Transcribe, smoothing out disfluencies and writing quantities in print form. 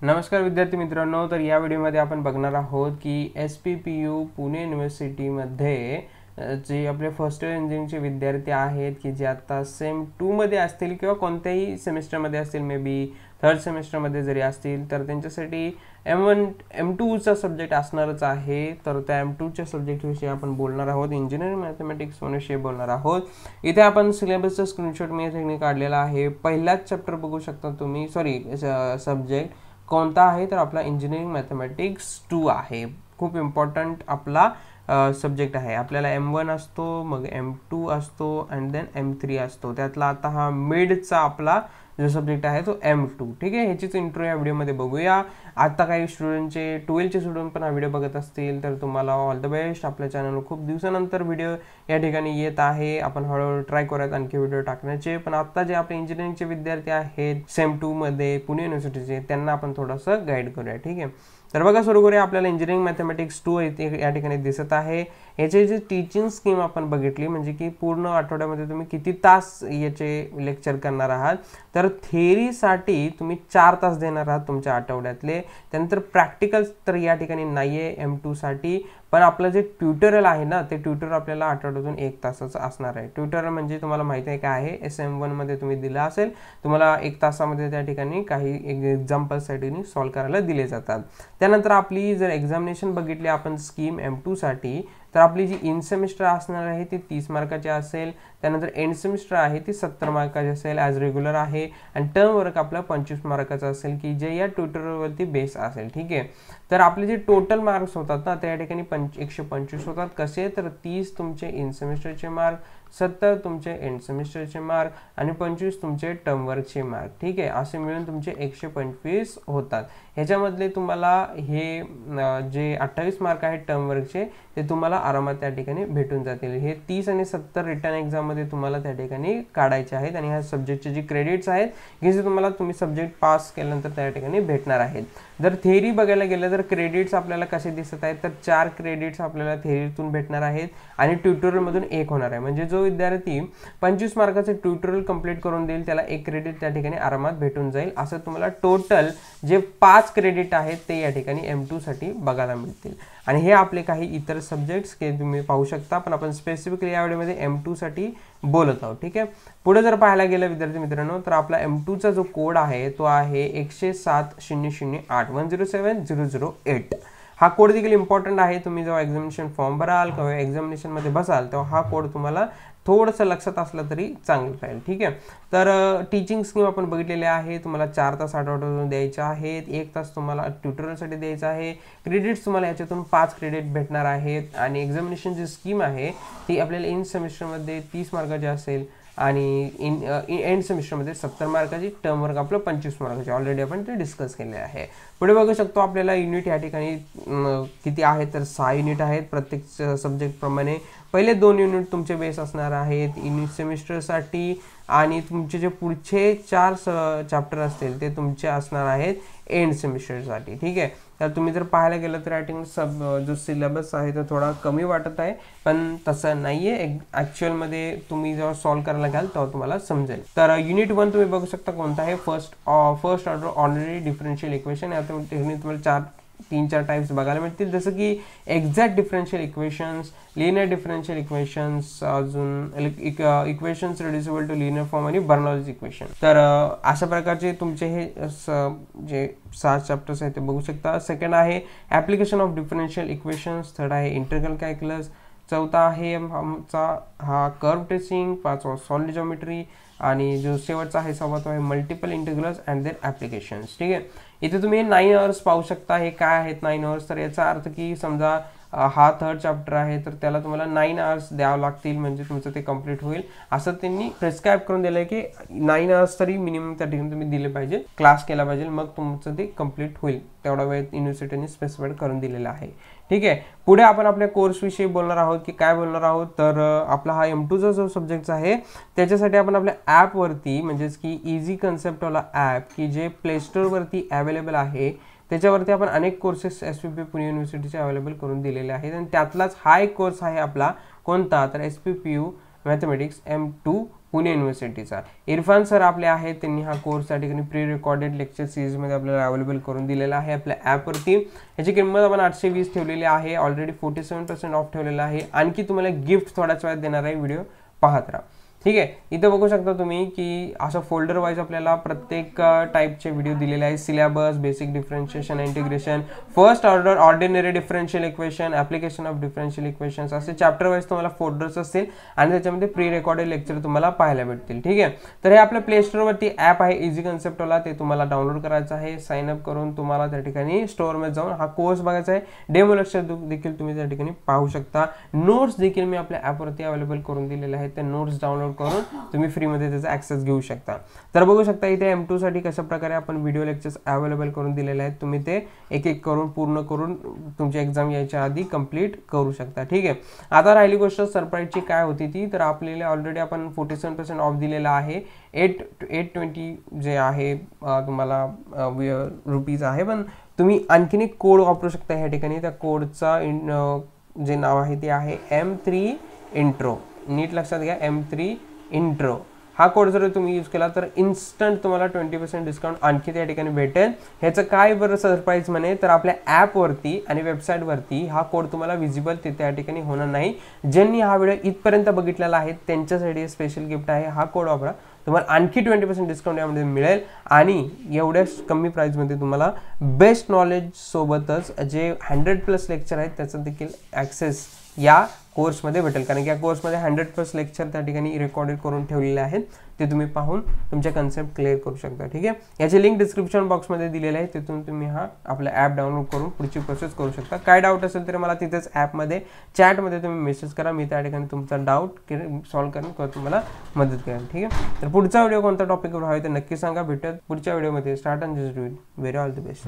नमस्कार विद्यार्थी मित्रांनो, तर या व्हिडिओमध्ये आपण बघणार आहोत की SPPU पुणे युनिव्हर्सिटीमध्ये जे आपले फर्स्ट इयर इंजिनिअरिंगचे विद्यार्थी आहेत की जे आता सेम 2 मध्ये असतील किंवा कोणत्याही सेमिस्टरमध्ये असतील, मे बी थर्ड सेमिस्टरमध्ये जरी असतील, तर त्यांच्यासाठी M1 M2चा सब्जेक्ट असणारच आहे. तर त्या M2च्या सब्जेक्टविषयी आपण बोलणार आहोत, इंजिनिअरिंग मॅथमॅटिक्स विषयी बोलणार आहोत. इथे आपण सिलेबसचा स्क्रीनशॉट मी याठिकाणी काढलेला आहे. पहिलाच चॅप्टर बघू शकता तुम्ही, सब्जेक्ट कोणता आहे तर आपला इंजिनिअरिंग मॅथमॅटिक्स 2 आहे. खूप इम्पॉर्टंट आपला सब्जेक्ट आहे. आपल्याला M1 असतो, मग M2 असतो अँड देन M3 असतो. त्यातला आता हा मिडचा आपला जो सब्जेक्ट आहे तो M2. ठीक आहे, ह्याचीच इंट्रो या व्हिडिओमध्ये बघूया. आता काही स्टुडंटचे 12चे स्टुडंट पण हा व्हिडिओ बघत असतील तर तुम्हाला ऑल द बेस्ट. आपल्या चॅनलवर खूप दिवसानंतर व्हिडिओ या ठिकाणी येत आहे. आपण हळूहळू ट्राय करूयात आणखी व्हिडिओ टाकण्याचे. पण आता जे आपले इंजिनिअरिंगचे विद्यार्थी आहेत सेम 2 मध्ये पुणे युनिव्हर्सिटीचे, त्यांना आपण थोडंसं गाईड करूया. ठीक आहे, तर बघा सुरू करूया. आपल्याला इंजिनिअरिंग मॅथमॅटिक्स 2 या ठिकाणी दिसत आहे. याचे जे टीचिंग स्कीम आपण बघितली, म्हणजे की पूर्ण आठवड्यामध्ये तुम्ही किती तास याचे लेक्चर करणार आहात, तर थेअरीसाठी तुम्ही 4 तास देणार आहात तुमच्या आठवड्यातले. त्यानंतर प्रॅक्टिकल तर या ठिकाणी नाही आहे M2 साठी, पण आपलं जे ट्युटोरियल आहे ना, ते ट्युटोरियल आपल्याला आठवड्यातून 1 तासाचं असणार आहे. ट्युटोरियल म्हणजे तुम्हाला माहिती आहे काय आहे, SM1 मध्ये तुम्ही दिला असेल, तुम्हाला 1 तासामध्ये त्या ठिकाणी काही एक्झाम्पल्ससाठी सॉल्व्ह करायला दिले जातात. त्यानंतर आपली जर एक्झामिनेशन बघितली आपण स्कीम M2 साठी, तर आपली जी इन सेमिस्टर असणार आहे ती 30 मार्काची असेल. त्यानंतर एंड सेमिस्टर आहे ती 70 मार्काची असेल ॲज रेग्युलर आहे. आणि टर्म वर्क आपला 25 मार्काचा असेल की जे या ट्युटोरियलवरती बेस असेल. ठीक आहे, तर आपले जे टोटल मार्क्स होतात ना, त्या ठिकाणी 125 होतात. कसे, तर 30 तुमचे इन सेमिस्टरचे मार्क, 70 तुमचे एंड सेमिस्टरचे मार्क आणि 25 तुमचे टर्म वर्कचे मार्क. ठीक आहे, असे मिळून तुमचे 125 होतात. ह्याच्यामधले तुम्हाला हे जे 28 मार्क आहेत टर्म वर्कचे, ते तुम्हाला आरामात त्या ठिकाणी भेटून जातील. हे 30 आणि 70 रिटर्न एक्झाममध्ये तुम्हाला त्या ठिकाणी काढायचे आहेत. आणि ह्या सब्जेक्टचे जे क्रेडिट्स आहेत की जे तुम्ही सब्जेक्ट पास केल्यानंतर त्या ठिकाणी भेटणार आहेत. जर थेअरी बघायला गेलं तर क्रेडिट्स आपल्याला कसे दिसत आहेत, तर 4 क्रेडिट्स आपल्याला थेअरीतून भेटणार आहेत आणि ट्युटोरियलमधून 1 होणार आहे. म्हणजे जो विद्यार्थी 25 मार्काचे ट्युटोरियल कंप्लीट करून देईल त्याला 1 क्रेडिट त्या ठिकाणी आरामात भेटून जाईल. असं तुम्हाला टोटल जे 5 क्रेडिट आहेत ते या ठिकाणी M2 साठी बघायला मिळतील. आणि हे आपले काही इतर सब्जेक्ट्स के तुम्ही पाहू शकता, पण आपण स्पेसिफिकली या व्हिडिओमध्ये M2 साठी बोलत आहोत. ठीक आहे, पुढे जर पाहायला गेलं विद्यार्थी मित्रांनो, तर आपला M2चा जो कोड आहे तो आहे 107-008 107-008. हा कोड देखील इम्पॉर्टंट आहे. तुम्ही जेव्हा एक्झामिनेशन फॉर्म भराल किंवा एक्झामिनेशनमध्ये बसाल तेव्हा हा कोड तुम्हाला थोडंसं लक्षात असलं तरी चांगलं राहील. ठीक आहे, तर टीचिंग स्कीम आपण बघितलेली आहे. तुम्हाला 4 तास आठवड्यातून द्यायचे आहेत, 1 तास तुम्हाला ट्युटोरियलसाठी द्यायचा आहे. क्रेडिट्स तुम्हाला याच्यातून 5 क्रेडिट भेटणार आहेत. आणि एक्झामिनेशन जी स्कीम आहे ती आपल्याला इन सेमिस्टरमध्ये 30 मार्काची असेल आणि एंड सेमिस्टरमध्ये 70 मार्काची, टर्म वर्क आपलं 25 मार्काची. ऑलरेडी आपण ते डिस्कस केले आहे. पुढे बघू शकतो आपल्याला युनिट या ठिकाणी किती आहेत, तर 6 युनिट आहेत प्रत्येक सब्जेक्टप्रमाणे. पहिले 2 युनिट तुमचे बेस असणार आहेत इन सेमिस्टरसाठी आणि तुमचे जे पुढचे 4 चॅप्टर असतील ते तुमचे असणार आहेत एंड सेमिस्टरसाठी. ठीक आहे, तर तुम्ही जर पाहायला गेलं तर जो सिलेबस आहे तो थोडा कमी वाटत आहे, पण तसं नाही आहे. ॲक्च्युअलमध्ये तुम्ही जेव्हा सॉल्व्ह करायला घ्याल तेव्हा तुम्हाला समजेल. तर युनिट 1 तुम्ही बघू शकता कोणता आहे, first order ordinary differential equation. यातून तुम्हाला 3-4 टाइप्स बघायला मिळतील, जसं की exact differential equations, linear differential equations, अजून इक्वेशन्स रिड्युसिबल टू लिनियर फॉर्म आणि बर्नॉलीज इक्वेशन. तर अशा प्रकारचे तुमचे हे जे 7 चॅप्टर्स आहेत ते बघू शकता. सेकंड आहे application of differential equations. Third आहे इंटिग्रल कॅल्क्युलस. चौथा आहे हा कर्व ट्रेसिंग. 5वा सॉलिड जॉमेट्री. आणि जो शेवटचा आहे 6वा तो आहे multiple integrals and their applications. ठीक आहे, इथे तुम्ही 9 आवर्स पाहू शकता. हे काय आहेत 9 आवर्स, तर याचा अर्थ की समजा हा थर्ड चॅप्टर आहे तर त्याला तुम्हाला 9 आवर्स द्यावं लागतील म्हणजे तुमचं ते कंप्लीट होईल. असं त्यांनी प्रिस्क्राईब करून दिलं आहे की 9 आवर्स तरी मिनिमम त्या ठिकाणी तुम्ही दिले पाहिजे, क्लास केला पाहिजे, मग तुमचं ते कंप्लीट होईल. तेवढा वेळ युनिव्हर्सिटीने स्पेसिफाईड करून दिलेला आहे. ठीक आहे, पुढे आपण आपल्या कोर्सविषयी बोलणार आहोत की काय बोलणार आहोत, तर आपला हा M2चा जो सब्जेक्ट आहे त्याच्यासाठी आपण आपल्या ॲपवरती, म्हणजेच की इझी कन्सेप्टवाला ॲप की जे प्ले स्टोअरवरती अवेलेबल आहे, त्याच्यावरती आपण अनेक कोर्सेस SPPU पुणे युनिव्हर्सिटीचे अवेलेबल करून दिलेले आहेत. आणि त्यातलाच हा एक कोर्स आहे आपला कोणता, तर SPPU मॅथमॅटिक्स M2 पुणे युनिव्हर्सिटीचा इरफान सर आपले आहेत, त्यांनी हा कोर्स त्या ठिकाणी प्री रेकॉर्डेड लेक्चर सिरीजमध्ये आपल्याला अवेलेबल करून दिलेला आहे आपल्या ॲपवरती. याची किंमत आपण 820 ठेवलेली आहे, ऑलरेडी 47% ऑफ ठेवलेला आहे. आणखी तुम्हाला गिफ्ट थोड्याच वेळात देणार आहे, व्हिडिओ पाहत राहा. ठीक आहे, इथं बघू शकता तुम्ही की असं फोल्डर वाईज आपल्याला प्रत्येक टाईपचे व्हिडिओ दिलेले आहे. Syllabus, basic differentiation integration, first order ordinary differential equation, application of differential equations, असे चॅप्टर वाईज तुम्हाला फोल्डर्स असतील आणि त्याच्यामध्ये प्री रेकॉर्डेड लेक्चर तुम्हाला पाहायला भेटतील. ठीक आहे, तर हे आपल्या प्ले स्टोअरवरती ॲप आहे इझी कन्सेप्टवाला, ते तुम्हाला डाउनलोड करायचं आहे. साइन अप करून तुम्हाला त्या ठिकाणी स्टोअरमध्ये जाऊन हा कोर्स बघायचा आहे. डेमो लेक्चर देखील तुम्ही त्या ठिकाणी पाहू शकता. नोट्स देखील मी आपल्या ॲपवरती अवेलेबल करून दिलेले आहेत, त्या नोट्स डाउनलोड करून तुम्ही फ्रीमध्ये त्याचा ॲक्सेस घेऊ शकता. तर बघू शकता इथे M2 साठी कशा प्रकारे आपण व्हिडिओ लेक्चर्स अवेलेबल करून दिलेले आहेत. तुम्ही ते एक एक करून पूर्ण करून तुमची एक्झाम यायच्या आधी कंप्लीट करू शकता. ठीक आहे, आता राहिली गोष्ट सरप्राईजची काय होती ती, तर आपल्याला ऑलरेडी आपण 47% ऑफ दिलेला आहे. 820 जे आहे तुम्हाला रुपीज आहे, पण तुम्ही आणखीन एक कोड वापरू शकता ह्या ठिकाणी. त्या कोडचा जे नाव आहे ते आहे M3 इंट्रो. नीट लक्षात घ्या, M3 इंट्रो हा कोड जर तुम्ही यूज केला तर इन्स्टंट तुम्हाला 20% डिस्काउंट आणखी त्या ठिकाणी भेटेल. ह्याचं काय बरं सरप्राईज म्हणे, तर आपल्या ॲपवरती आणि वेबसाईटवरती हा कोड तुम्हाला विजिबल ते त्या ठिकाणी होणार नाही. ज्यांनी हा व्हिडिओ इथपर्यंत बघितलेला आहे त्यांच्यासाठी स्पेशल गिफ्ट आहे. हा कोड वापरा, तुम्हाला आणखी 20% डिस्काउंट यामध्ये मिळेल आणि एवढ्या कमी प्राईजमध्ये तुम्हाला बेस्ट नॉलेज सोबतच जे 100+ लेक्चर आहेत त्याचा देखील ॲक्सेस या कोर्समध्ये भेटेल. कारण की या कोर्समध्ये 100+ लेक्चर त्या ठिकाणी रेकॉर्डेड करून ठेवलेले आहेत, ते तुम्ही पाहून तुमचे कन्सेप्ट क्लिअर करू शकता. ठीक आहे, याची लिंक डिस्क्रिप्शन बॉक्समध्ये दिलेली आहे, तिथून तुम्ही हा आपला ॲप डाउनलोड करून पुढची प्रोसेस करू शकता. काय डाऊट असेल तर मला तिथेच ॲपमध्ये चॅटमध्ये तुम्ही मेसेज करा, मी त्या ठिकाणी तुमचा डाऊट सॉल्व्ह करून किंवा तुम्हाला मदत करेन. ठीक आहे, तर पुढचा व्हिडिओ कोणता टॉपिकवर हवा आहे ते नक्की सांगा. भेटत पुढच्या व्हिडिओमध्ये. Start and just do it. Very all the best.